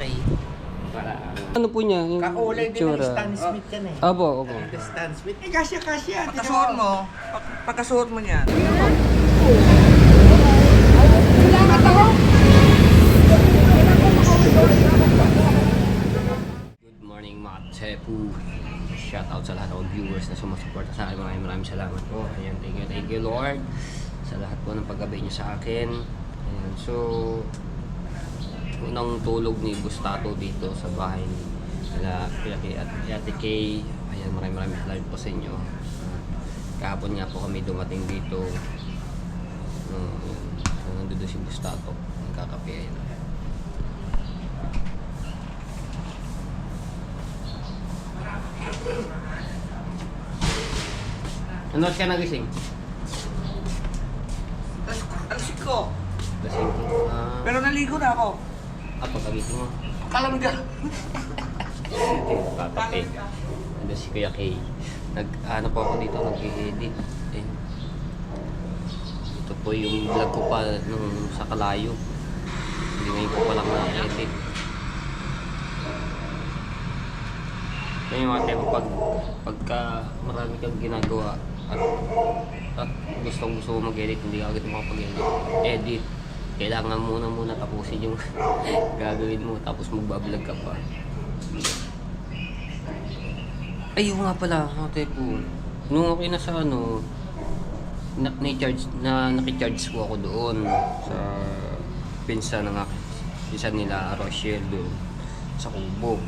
Okay. Para Ano po niya? Yung kakulay din ng itsura? Stan Smith yan eh. Opo. Stan Smith. Eh, kasya. Pagkasuot mo, pagkasuot mo niya. Good morning mga Tsepu. Shout out sa lahat ng viewers na sumusuporta sa akin. Maraming salamat po. Ayan, thank you Lord sa lahat po ng paggabay niyo sa akin. Ayan, so unang tulog ni Bustato dito sa bahay nila Pilaki at Ate Kay. Ayan, maraming salamat po sa inyo. Kahapon nga po kami dumating dito. So, nandito si Bustato. Nagkakape. Ayan. Ano ka nagising? Alasik ko. Lasing ko. Pero naligo na ako. Pagkagising mo. Kalamig ka. Kakape. Nandito si Kuya Kay. Ano po ako dito, nag-edit. Ito po yung vlog ko pa nung sa Kalayo. Hindi ngayon ko palang na-edit. Ngayon mga tempo, pagka marami kang ginagawa at gusto mo mag-edit, hindi ka agad makapag-edit. Kailangan muna tapusin yung gagawin mo, tapos magbablog ka pa. Ayun nga pala, mga tempo. Nung okay na sa nakicharge ko ako doon sa pinsan nila Rochelle doon sa Kubo.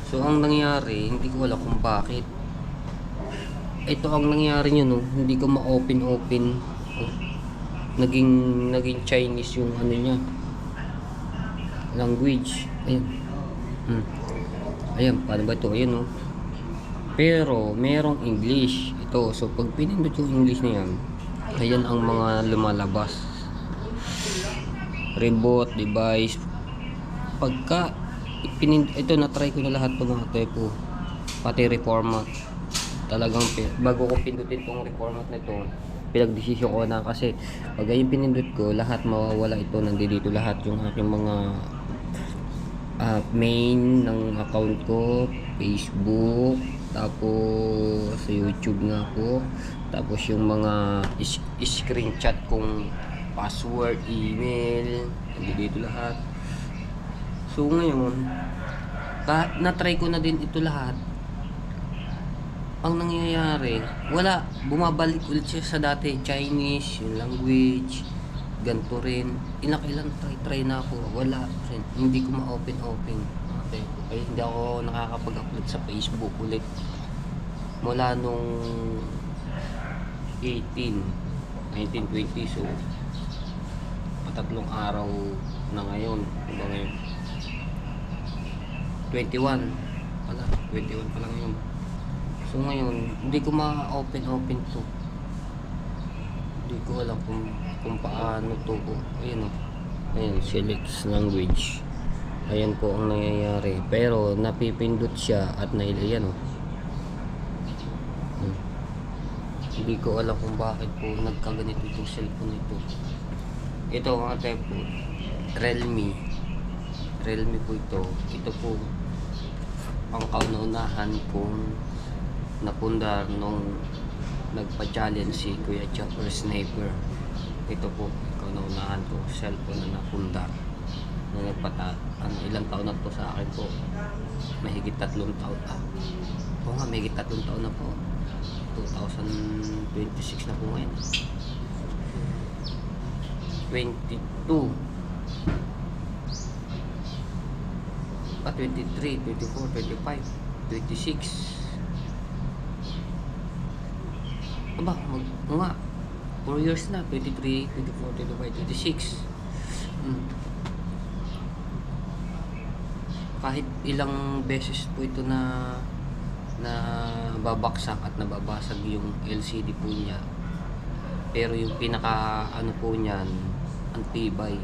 So ang nangyari, hindi ko alam kung bakit. Ito ang nangyari niya, no, hindi ko ma-open. Naging Chinese yung ano niya. Language. Ayun. Ayan, paano ba ito? Ayan, no. Pero merong English ito. So pag pinindot yung English na yan, ayan ang mga lumalabas. Reboot, device. Pagka ito na-try ko na lahat ng mga typo, pati reformat. Talagang bago ko pindutin tong reformat na ito, pinagdesisyon ko na kasi pag yung pinindot ko, lahat mawawala ito. Nandito lahat yung aking mga main ng account ko, Facebook, tapos sa YouTube nga po, tapos yung mga screenshot kong password, email, nandito lahat. So ngayon, na-try ko na din ito lahat. Ang nangyayari, wala, bumabalik ulit siya sa dati, Chinese, yung language, ganito rin. Ilang try na ako, wala rin. Hindi ko ma-open. Okay. Kaya hindi ako nakakapag-upload sa Facebook ulit. Mula nung 1920, so patatlong araw na ngayon. Diba ngayon? 21 pa lang yun. So ngayon, hindi ko ma-open to. Hindi ko alam kung paano to. Ayun o. Ayun, select language. Ayan po ang nangyayari. Pero napipindot siya at nailayan o. Hindi ko alam kung bakit po nagkaganito itong cellphone ito. Ito mga type po, Realme po ito. Ito po ang kaunahan kong napundar nung nagpa-challenge si Kuya Chopper Sniper. Ito po kaunahan ko cellphone na napundar na ilang taon na to sa akin po, mahigit 3 taon. Oo nga, mahigit 3 taon na po. 2026 na po ngayon. 22 23, 24, 25, 26. Aba, nga 4 years na, 23, 24, 25, 26. Kahit ilang beses po ito na babaksak at nababasag yung LCD po niya, pero yung pinaka po niyan, ang tibay.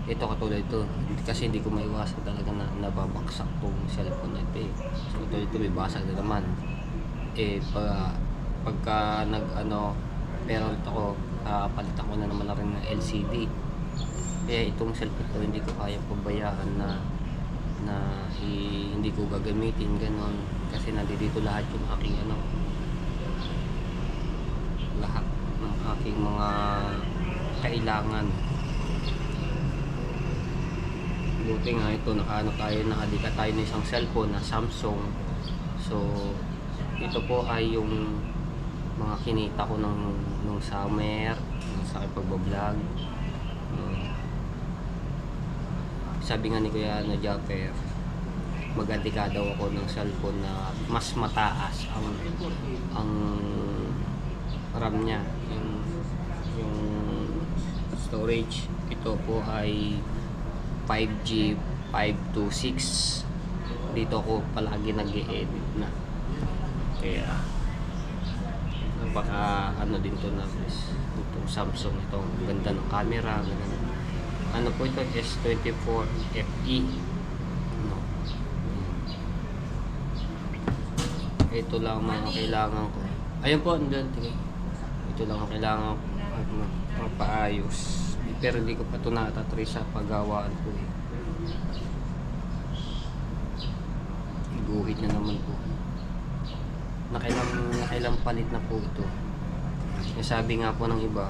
Ito katulad ito, kasi hindi ko maiwasan talaga na nababaksak tong cellphone na ito. So ito may basag na naman. Pagka pero ako, palitan ko na naman na rin ng LCD. Kaya itong cellphone ko hindi ko kaya pabayaan na na hindi ko gagamitin ganon kasi nandito lahat yung aking lahat ng aking mga kailangan. Buti nga ito nakadika tayo ng isang cellphone na Samsung. So ito po ay yung mga kinita ko nung summer sa aking pagbablog. Sabi nga ni Kuya Japper, mag-anti ka daw ako ng cellphone na mas mataas ang RAM niya, yung storage. Ito po ay 5G 526. Dito ako palagi nag-e-edit na, kaya baka din to na itong Samsung, itong ganda ng camera, ganun. Po ito, S24 FE. Ito lang mga kailangan ko. Ayun po, andun. Ito lang ang kailangan ko mapaayos. Pero hindi ko pa ito natatry sa paggawaan ko. Guhit na naman po. Nakailang palit na po ito. Sabi nga po ng iba,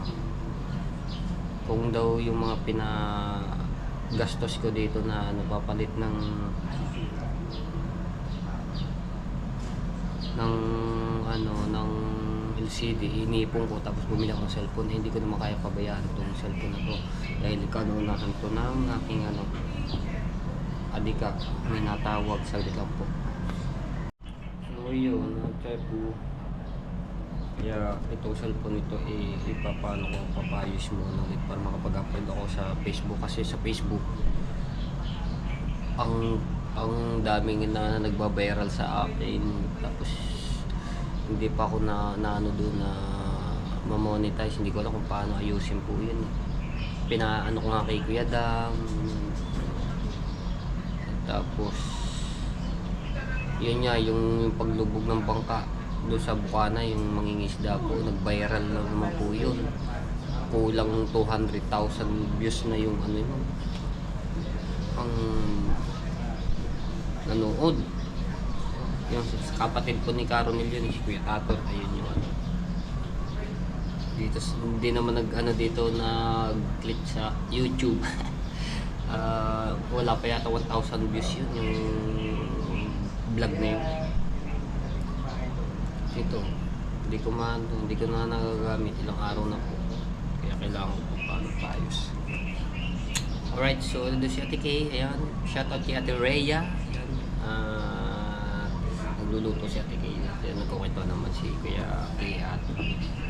kung daw yung mga pinagastos ko dito na papalit ng LCD, inipon ko tapos bumili ako ng cellphone, hindi ko naman kaya pabayaan itong cellphone na to dahil kanunahan to ng aking adika, may natawag, saglit lang po. So yun, po. Kaya itong cellphone ito ipapano ko, papayos mo ulit para makapag-upload ako sa Facebook, kasi sa Facebook ang daming na nagba-viral sa akin, tapos hindi pa ako na doon na ma-monetize. Hindi ko alam kung paano ayusin po yun. Pinaano ko nga kay Kuya Dam, tapos yun nga yung paglubog ng bangka doon sa Bukana, yung mangingisda po, nag-viral lang naman po yun. Kulang 200,000 views na yung yun, ang nanood. Yung kapatid po ni Caronel yun, si Kuya Tator, ayun yung dito, hindi naman dito nag-click sa YouTube. Wala pa yata 1,000 views yun, yung vlog na yun. Ito, hindi ko na nagagamit, ilang araw na po, kaya kailangan ko paano paayos. Alright, so doon si Ate Kay, ayan, shoutout kay Ate Rhea, ayan, nagluluto si Ate Kay, nagkukwento naman si Kuya Kay at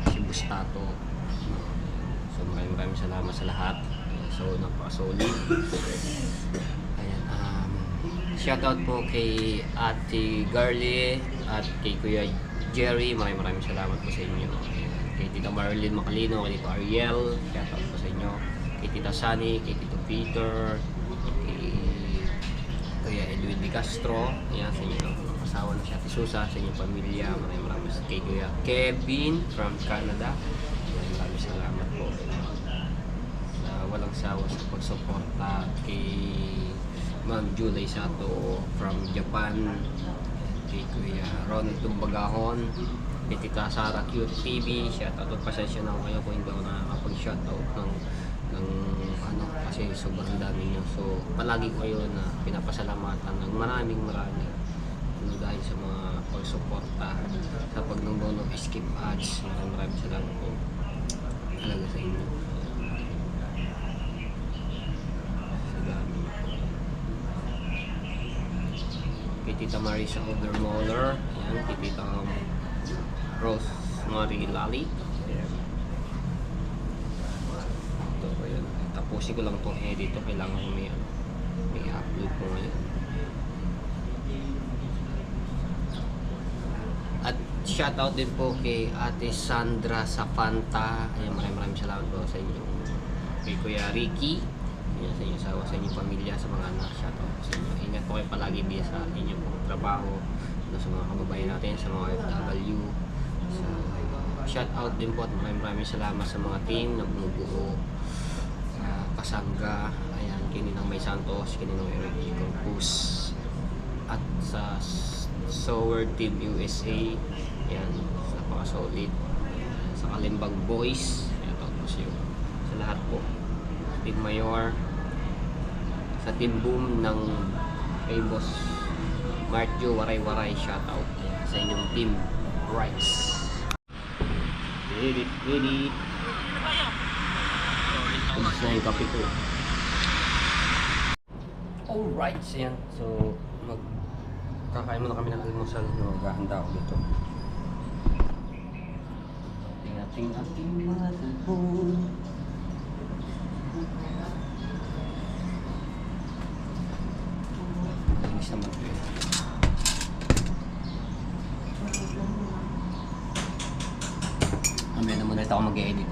si Bustato. So maraming salamat sa lahat, so napaka-solid. Ayan, shoutout po kay Ate Garly at kay Kuya Jerry, maraming salamat po sa inyo. Kay Tita Marilyn Macalino, kay Tito Ariel, shoutout po sa inyo. Kay Tita Sunny, kay Tito Peter, kay Kuya Edwin Di Castro, yan, sa inyo asawa na si Ate Susa, sa inyong pamilya, maraming salamat. Kay Kuya Kevin from Canada, maraming salamat po sa walang sawa sa pagsuporta. Kay Ma'am Julie Sato from Japan, kay Kuya Ronald Tumbagahon, kay Tita Sara Cute TV, shoutout. Pasensya na kayo kung hindi ako nakakapag-shoutout ng kasi sobrang dami nyo. So palagi ko kayo na pinapasalamatan ng maraming dahil sa mga pagsuporta sa pagnuno ng skip ads. Maraming salamat po talaga sa inyo. Sa dami. Kay Tita Marisa Overmoller, yan, kay Tita Rosemary Lali, ito po yun. Tapusin ko lang itong edit ito, kailangan ko may upload ko ngayon. At shoutout din po kay Ate Sandra Safanta, ayan, maraming salamat po sa inyo. Kay Kuya Ricky, yan, sa inyong asawa, sa inyong pamilya, sa mga anak, shoutout po sa inyo. Ingat po kayo palagi din sa inyong trabaho, sa mga kababayan natin, sa mga FW. So, shoutout din po at maraming salamat sa mga team na bumubuo, Kasangga, ayan, kininang May Santos, kininang Eric Cruz. At sa Sower Team USA, yan, napaka-solid. Sa Kalimbag Boys, yan, tapos yung sa lahat po. Team Mayor, sa Team Boom ng kay Boss Mark Joe, waray-waray, shoutout sa inyong Team Rice. Edit. Tapos na yung kape ko. Alright, yan. So, kakain muna kami ng almusal. Maghahanda ako dito. Ating mga tulpo. Linis naman ito. Mamaya na muna ito ako mag-edit.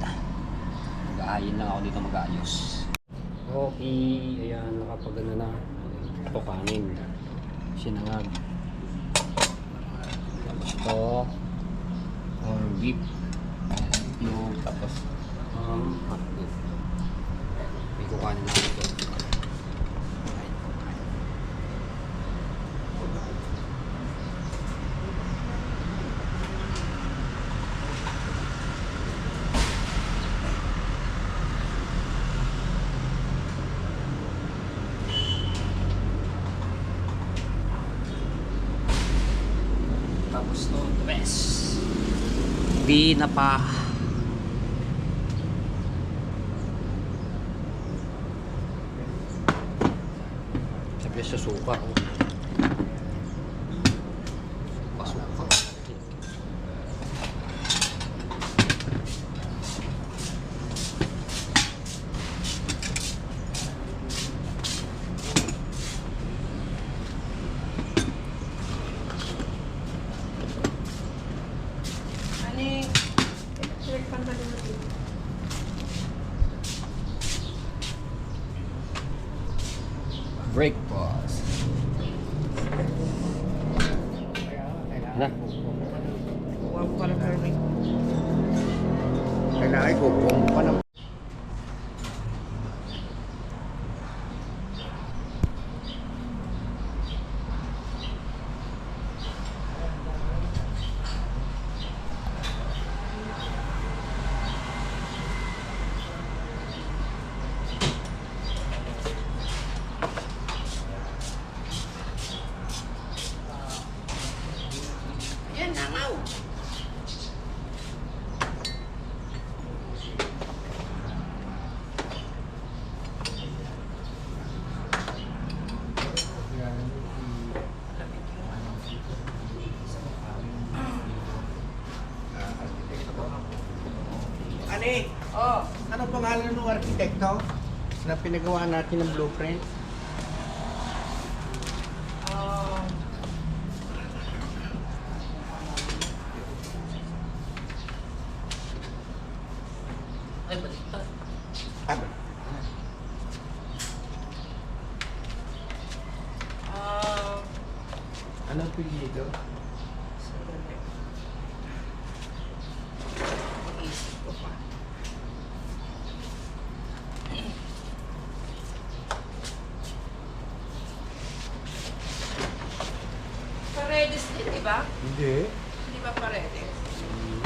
Mag-aayin lang ako dito mag-aayos. Okay, ayan, nakapagana na. Ito kanin. Sinangag. Tapos ito, or beef. Itlog, tapos hotdog. May kukanin lang ito. Tapos to, the best. Binapa. Sabi sa suka. Pasuka. Breakfast. Na. Huwag pa ng permit. Kailangan ko kung paano. Yan, nangaw. Ani, Oh, ano pangalan ng arkitekto na pinagawa natin ng blueprint? Ay, baliktad. Ano? Ano ang pilido? isip ko pa. Paredes din, di ba? Hindi. Di ba paredes?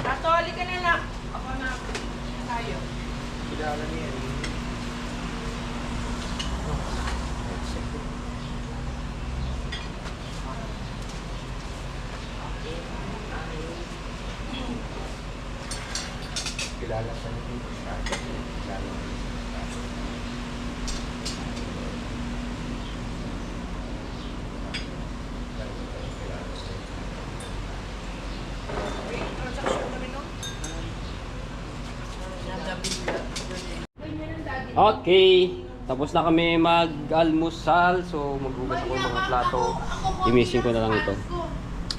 Tatoli ka na lang. Ako na. Tayo. Kilala niya. Kilala sa nito sa akin. Kilala. May transaction kami, no? Okay, tapos na kami mag-almusal. So, maghugas ako ng mga plato. Imisin ko na lang ito.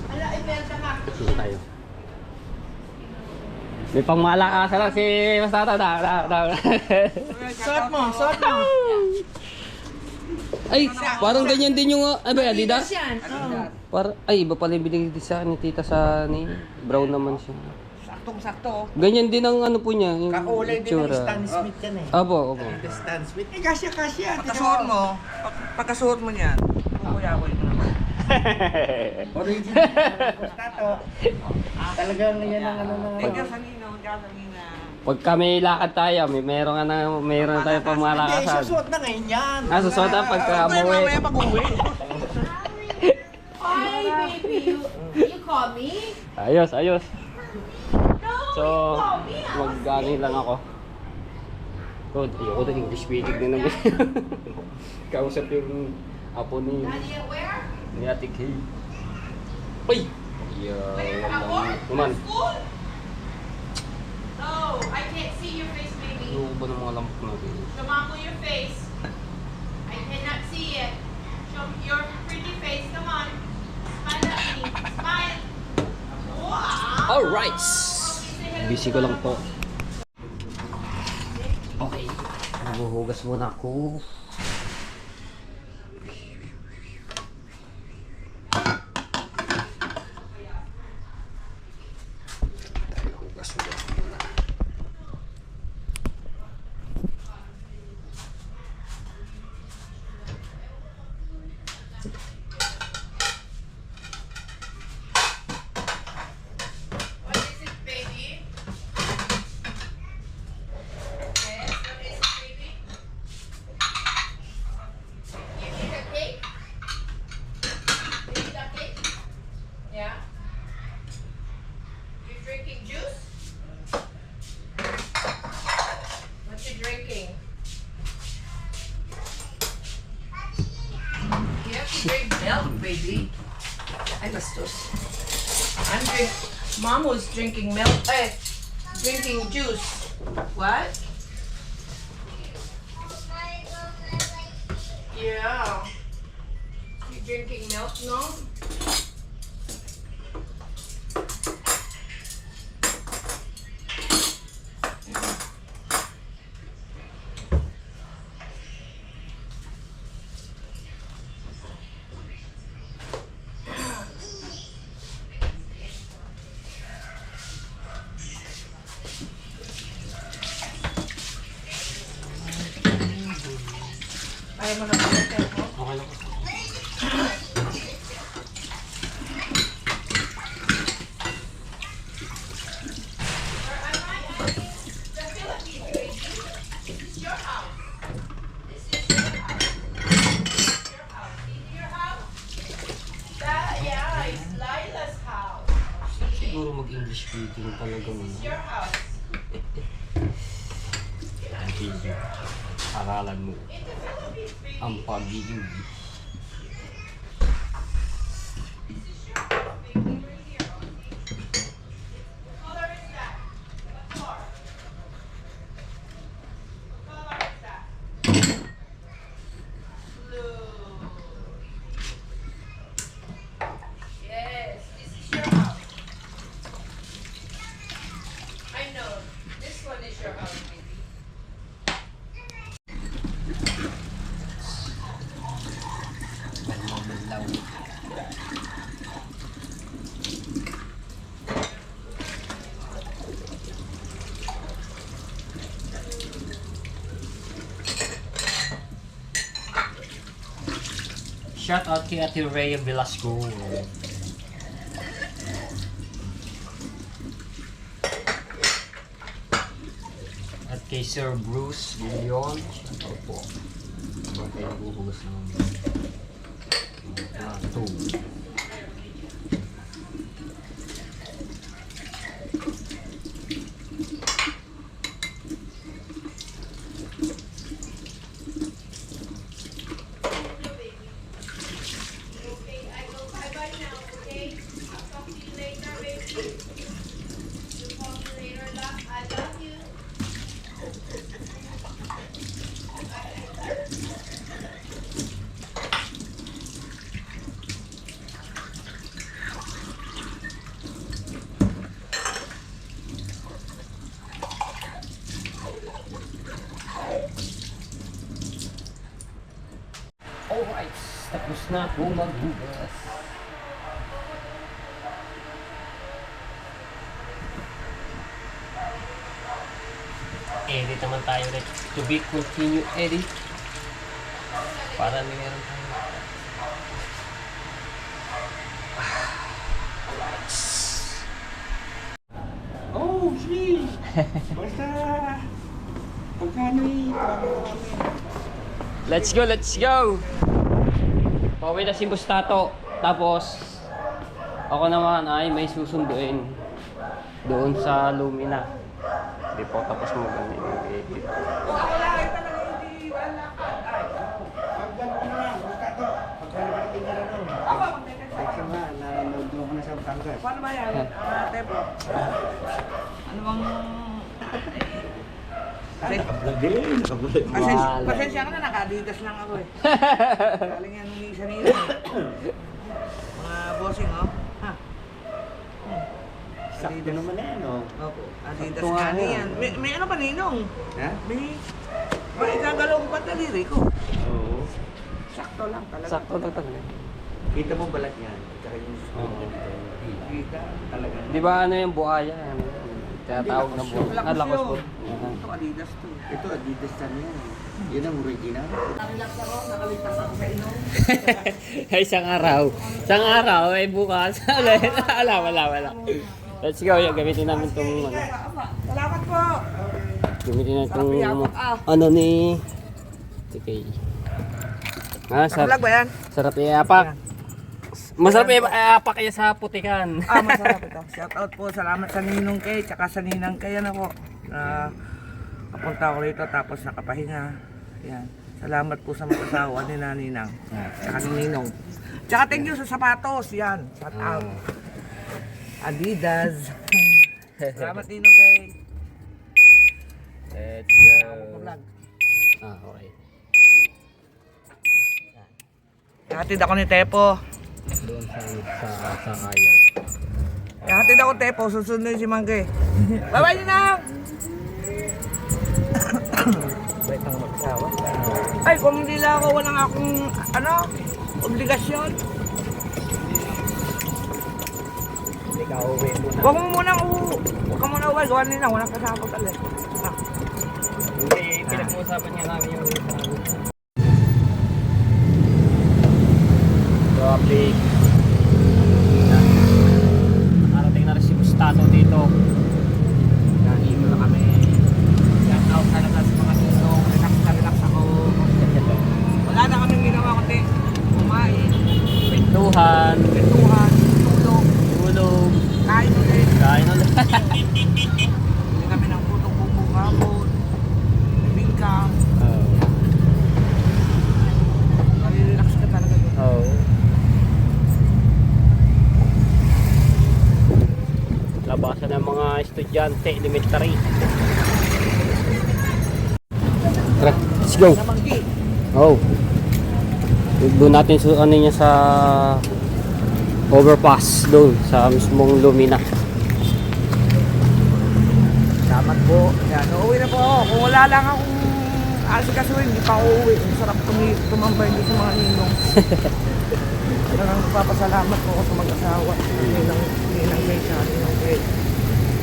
Ala, ibenta nga. Dito tayo. May pangmalakasa lang si Bastata. Suot mo, suot mo. Ay, parang ganyan din yung... Ay ba, Adidas? Yan. Ay, iba pala yung binigay sa ni tita sa ni brown naman siya. Saktong-sakto. Ganyan din ang ano po niya, yung Kakulay din ng itsura. Stan Smith yan eh. Opo, opo. The Stan Smith. Eh, kasya. Pagkasuot mo, pagkasuot mo niyan, kukuya-kuya mo naman. Original. Tato. Talagang yan ang ano na. Diyan sa nino. Pagka may lakad tayo, meron na tayo pang mga Hindi, lakasan. susuot na ngayon yan. Susuot na pagka umuwi. Mamaya pag-uwi. Hi, baby. You call me? Ayos. No, So, you call me. mag-gani lang ako. Good, ayoko din English speaking din naman. Kausap yung apo ni Nadia, where? Ate Kay. Uy! Walang naman. School? No, I can't see your face, baby. Ano ba ng mga lampok natin? Show Mama your face. I cannot see it. Show your pretty face. Come on. Smile at me. Smile. Wow. Alright! Busy ko lang po. Okay. Naguhugas muna ako. Hugas muna. What is it, baby? Yes, what is it, baby? You need a cake? You need a cake? Yeah? You drinking juice? What you drinking? You have to drink milk, baby. Ay, bastos. Mom was drinking milk, drinking juice. What? Yeah. You drinking milk, no? Ayaw mo na ba yung tempo? Okay lang. Where am I? The Philippines, baby. This is your house. This is your house. Your house. See your house? Yeah, it's Lila's house. Siguro mag-English speaking talaga This is muna. your house. Hindi. Aralan mo In the Philippines, baby. ang pagiging This is your house, baby. Right here. See? What color is that? What color? What color is that? Blue. Yes, this is your house. I know. This one is your house, baby. Banlaw. Shout out kay Ate Rhea Velasco. At kay Sir Bruce Leon. Shout out po. Bakit kayo naghuhugas naman? Plato. Okay, I go bye-bye now, okay? I'll talk to you later, baby. You call me later, love. I love you. Alright, tapos na ako maghugas. naman tayo ulit. To be continue edit. Para meron tayo. Oh, shit! Basta... Pagkano Let's go, let's go! Pauwi na si Bustato. Tapos, ako naman ay may susunduin doon sa Lumina. Hindi po tapos mo mag-edit. Paano ba yan? Tepo? Ano bang... Pasensya ka na, naka-Adidas lang ako eh. Galing yan ni isa nila. Mga bossing, oh. Ha? Sakto naman na yan, oh. Opo. Adidas Sakto nga nga yan. yan. May ano pa, Ninong? Ha? May ikagalaw ko pa daliri ko. Oo. Sakto lang talaga. Sakto lang talaga. Kita mo balat yan. Tsaka yung kita talaga. Di ba ano yung buhaya? Tinatawag na buhaya. Ah, lakos po. Ito Adidas to. Ito, Adidas na yan. Yan ang original. Nakilap ako, nakalipas ako sa inom. Ay, isang araw. Isang araw, ay bukas. Wala. Let's go. Gamitin namin itong ano. Salamat po. Gamitin natin itong Sarap iyapak, ah. ano ni TK. Ah, Nakablog ba yan? sarap iapak. Masarap iapak kaya sa putikan. Masarap ito. Shout out po. Salamat sa Ninong Kay, tsaka sa Ninang Kay, ano po. Na kapunta ako rito tapos nakapahinga. Yan. Salamat po sa mag-asawa ni Ninang. Tsaka ni Ninong. Tsaka thank you sa sapatos. Yan. Shout out. Adidas. Salamat Ninong Kay. Let's go. Vlog. Okay. Hatid ako ni Tepo. Doon sa kaya. Hatid ako Tepo. Susunod si Mangge. Bye-bye Ninang! Bait ang mag-asawa. Ay, kung hindi lang ako, walang akong, obligasyon. Hindi ka uwi muna. Huwag ka muna uwi. Gawa nila, walang kasama talaga. Hindi, pinag-uusapan niya namin yung traffic. Nakarating na rin si Bustato dito. Dito na kami. Shout out talaga sa mga ninong. Relax na relax ako. Wala na kaming ginawa kundi kumain, Pintuhan. kwentuhan, tulog, Tulog. kain ulit. Kain ulit. Hindi kami ng putong bubong hapon. Bingka. Relax ka talaga doon. Oh. Labasan ng mga estudyante, elementary. Tara, let's go. Sa Mangge. Oh. Doon natin ano niya sa overpass doon sa mismong Lumina. Salamat po. Yan, uuwi na po ako. Kung wala lang akong asikasuhin, hindi pa ako uuwi. Ang sarap tumambay doon sa mga ninong. Talagang nagpapasalamat po ako sa mag-asawa. Ninang Mesa, Ninang Kay.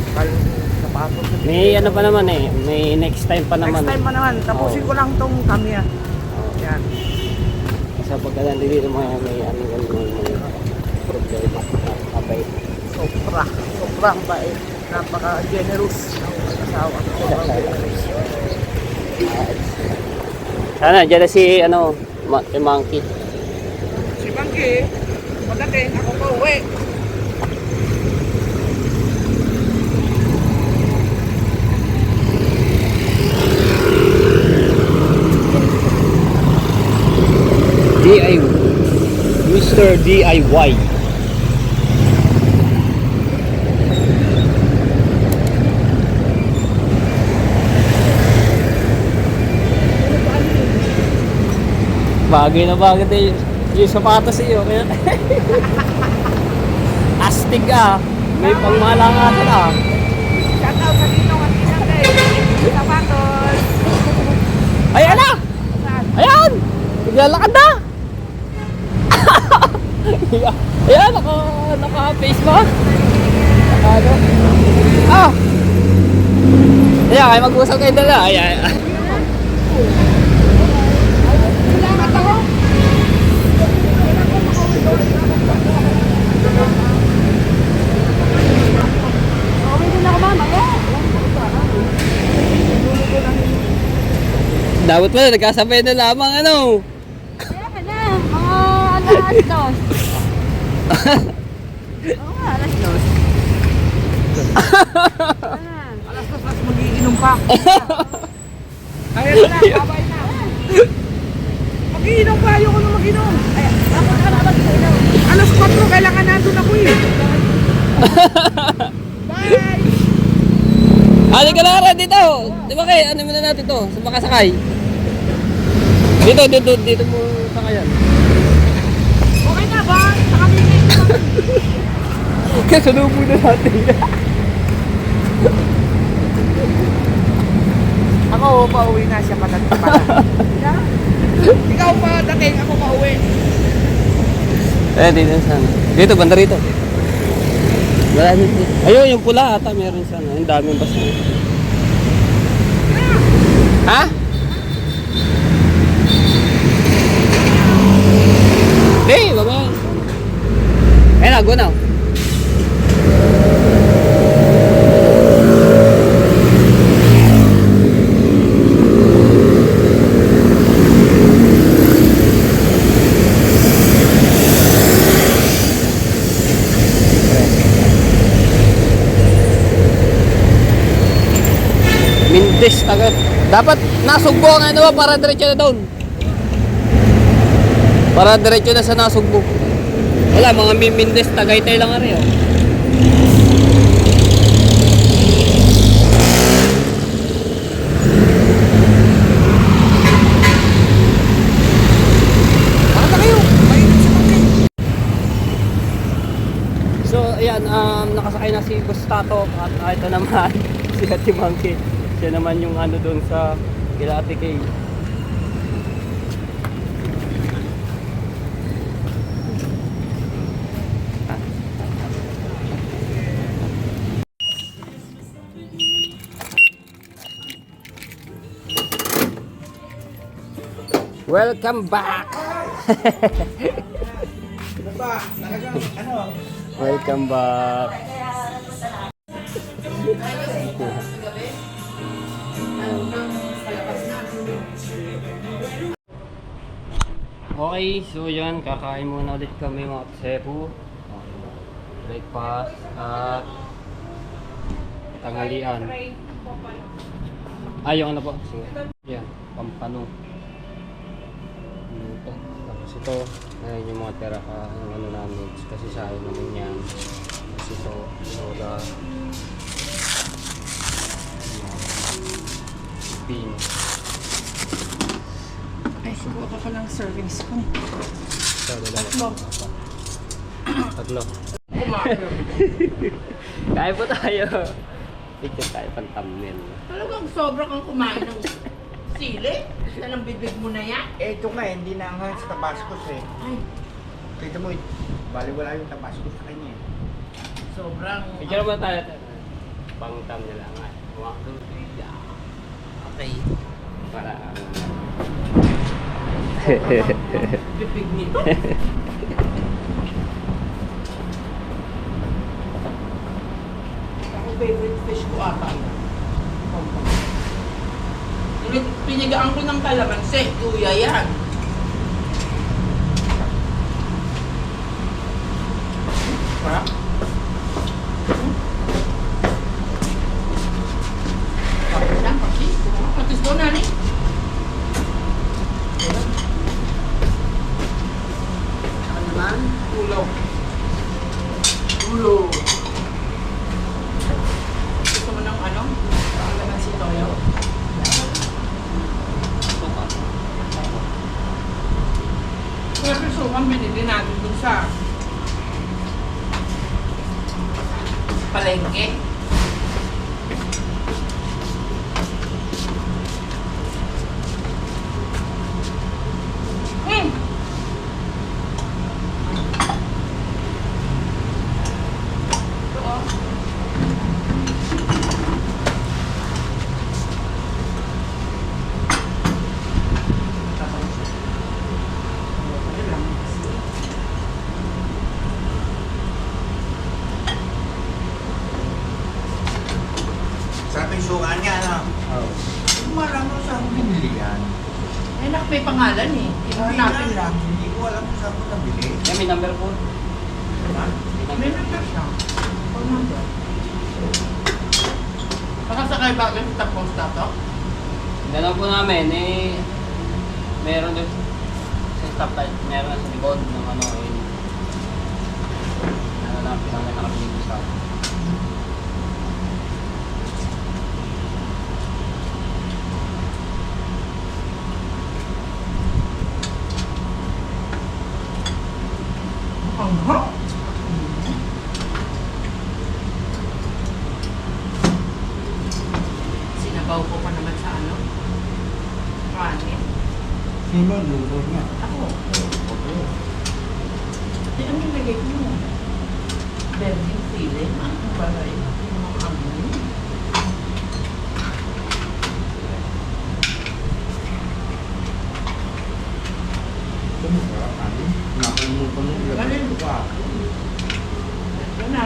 Kaling sapatos. May ano pa naman eh, may next time pa naman. Next time pa naman. Tapusin ko lang tong Tamiya. Yan. Sa pagkalan dito may ano problema. Abay. Sobrang bait. Napaka-generous ng mag-asawa. Sobrang generous. Sana dyan na si ano, si Monkey. Si Mangge, pagdating ako pa uwi. Mr. DIY. Bagay na bagay tayo yung sapatos iyo. Astig ah. May pangmalangatan ah. Shout out sa Ninong at Ninang Kay. Sapatos. Ayan na! Ayan! Naglalakad na! Ayan, naka-face mask. Naka ano? Ah! Kaya kayo mag-usap kayo dala. Ay. Salamat ako. Okay din ako mamaya. Dapat pala, nagkasabay na lamang ano. Kaya ka na, mga alas dos. Oo nga, alas dos. Alas dos, magiinom pa. Kaya na, babay na. Magiinom pa, ayoko na magiinom. Ay, ako na naman magiinom. Alas 4, kailangan nandun ako eh. Bye! Halika na rin dito. Di ba kayo, ano muna natin to? Sa makasakay. Dito mo sakayan. Okay na ba? Nakabigay ko. Kaya salubo na natin. Ako, pauwi na siya padating pala. Ikaw pa dating, ako pauwi. Dito sana. Dito, banda rito. Marami dito. Ayun, yung pula ata meron sana. Ang daming basta. Ha? Hey, baba. Eh na, go now. Mindes agad. Dapat nasugbo ang ano ba para diretso na doon. Para diretso na sa nasugbo. Wala, mga Mindes, Tagaytay lang rin. Oh. Bakit na kayo? Mainit sa mga. So, ayan, nakasakay na si Gustato at ito naman si Ate Monkey. Siya naman yung ano doon sa kila Ate Kay. Welcome back! Ano ba? Talagang, ano? Welcome back! Okay, so yan, kakain muna ulit kami mga Tsepu. Breakfast at tanghalian. Yung ano po? Sige. Yan, pampano. Ito. Tapos ito, ayun yung mga tira ka, yung ano namin. Kasi sayang naman yan. Tapos ito, soda. Bean. Ay, siguro ka lang serving spoon. Tatlo. Tatlo. Kain po tayo. Picture tayo pang thumbnail. Talagang sobra kang kumain ng sili? Sa ng bibig mo na yan? Eh, ito nga, hindi na ang sa Tabascos eh. Ay, Kita mo, baliwala yung Tabascos sa kanya eh. sobrang... Picture mo tayo. Pang thumbnail lang. 1, 2, 3. Okay. Para Bibig nito. Ako favorite fish ko ata. Pinigaan ko ng kalamansi. Kuya yan. Sarap. Sarap lang kasi. Patis ko na ni. Ano naman? Ulo. Ulo. Gusto mo ng ano? Kalamansi toyo? Kaya sukan binili natin dun sa palengke. pangalan eh. Hanapin lang. Hindi ko alam kung saan ko nabili. Yan, may number po. May number siya. Phone number. Nakasakay ba kayo sa post na to? Dalaw po namin, eh, meron doon sa stoplight, meron na sa likod ng ano, eh, ano lang, pinang may nakapili sa akin. Aha. Sinabaw ko pa naman sa ano? Kanin. Sino luto niya? Ako. Di ano nilagay ko mo? Virgin feeling. Ano ba rin? Yung mga amoy. Ito mo sarap natin. Nakalimutan mo ilagay Galing. ko pa. Ito na.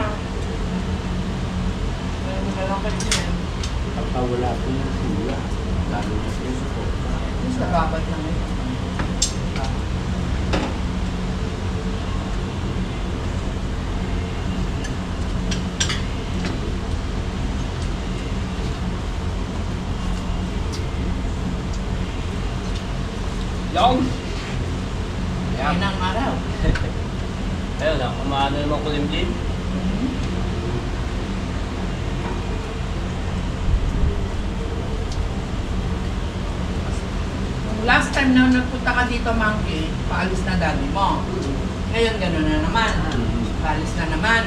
Meron na lang kayo yan. Kapag wala ko ng sila, lalo na sa support. Sa babad na ngayon. Yung! Yan ang araw. Ayun na, kumano naman ko yung gym. Last time na nagpunta ka dito, Monkey, paalis na daddy mo. Ngayon, gano'n na naman. Paalis na naman.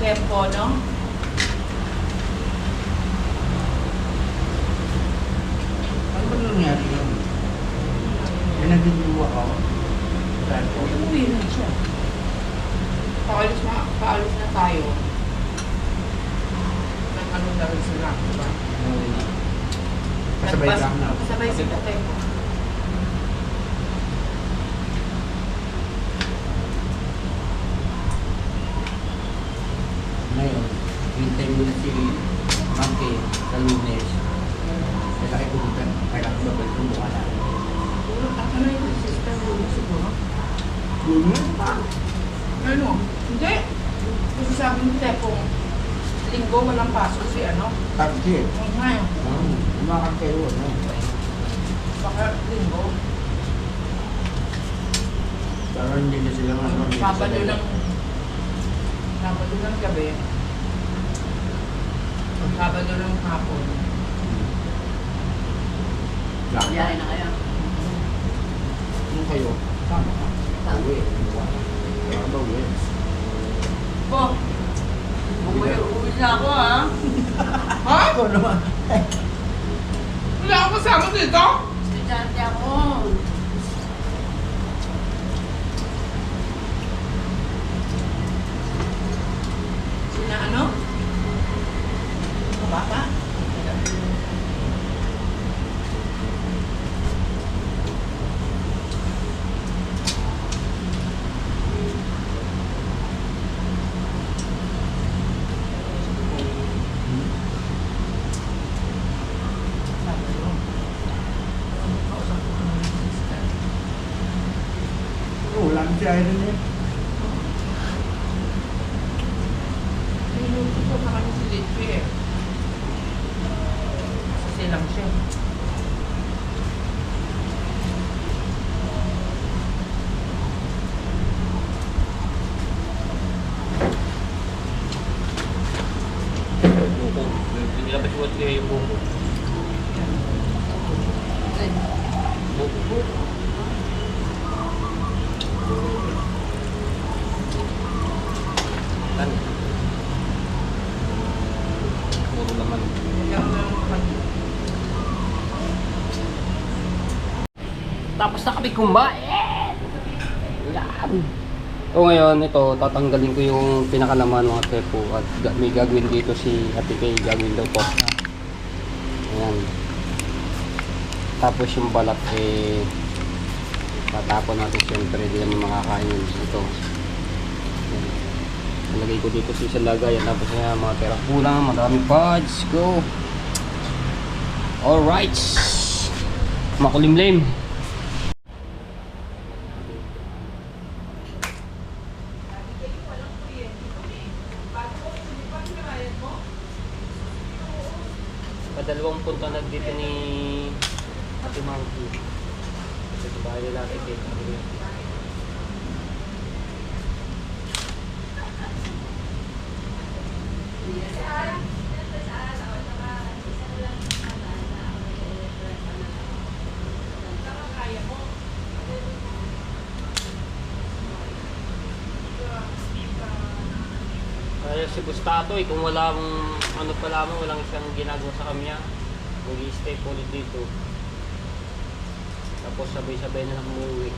Tempo, no? Ano ba nangyari yun? Pinagdiluwa ko. Dahil ko, Uwi na siya. Paalis na tayo. Nag-ano na rin sila, diba? kasabay lang na. Kasabay si tatay mo. Ngayon, hintay mo na si Monkey sa Lunes. Kaya kayo pumunta, kailangan ba balik kung wala. Ako na yung sister mo siguro. Lunes? Ano? Hindi. Kasi sabi ni Tepong, linggo walang pasok si ano. Taxi. Ngayon, Umakan kayo, no? baka linggo. Pero hindi na sila ano. Sabado ng gabi. Sabado ng hapon. Biyahe na kayo. Ano kayo? Sama ka. Uwi. Kaya ba uwi? Po, uwi na ako ha. Ha? Ako naman. Wala akong kasama dito? Estudyante ako. Sina ano? Bata? Wala na si Iron eh. Niluto ko sa kanya si Litchi eh. Kasi lang siya. Buko. Hindi na ba siya siya yung buko? Buko. Kan? Puro laman. Yan lang naman. Tapos na kami kumain! Yan! So ngayon, ito, tatanggalin ko yung pinakalaman mga tepo at may gagawin dito si Ate Kay, gagawin daw po. Ayan. Tapos yung balat eh, tatapon natin siyempre, hindi naman makakain yun. Ito. Ayan. Nalagay ko dito sa isang lagayan, tapos ayan, mga tera kulang, madaming pods, go! Alright. Makulimlim. Padalawang punta na dito ni Ate Monkey. Ito bahay nila natin dito. Kaya si Gustato kung wala ano pa lamang, walang siyang ginagawa sa kanya, mag-i-stay po ulit dito. Tapos sabay-sabay na lang umuwi.